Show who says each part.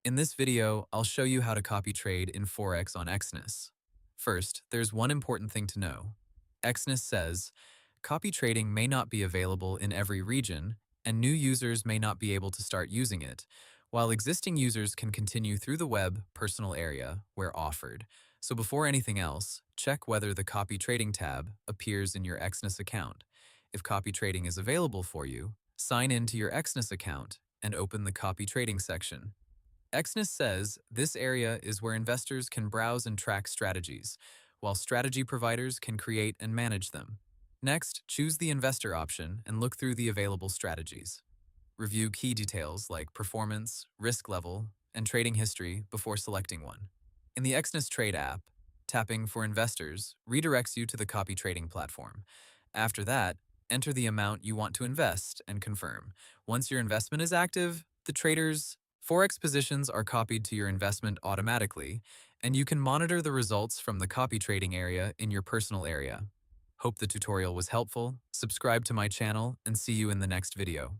Speaker 1: In this video, I'll show you how to copy trade in Forex on Exness. First, there's one important thing to know. Exness says, copy trading may not be available in every region, and new users may not be able to start using it, while existing users can continue through the web personal area where offered. So before anything else, check whether the Copy Trading tab appears in your Exness account. If copy trading is available for you, sign in to your Exness account and open the Copy Trading section. Exness says this area is where investors can browse and track strategies, while strategy providers can create and manage them. Next, choose the investor option and look through the available strategies. Review key details like performance, risk level, and trading history before selecting one. In the Exness Trade app, tapping for investors redirects you to the copy trading platform. After that, enter the amount you want to invest and confirm. Once your investment is active, the trader's Forex positions are copied to your investment automatically, and you can monitor the results from the copy trading area in your personal area. Hope the tutorial was helpful. Subscribe to my channel and see you in the next video.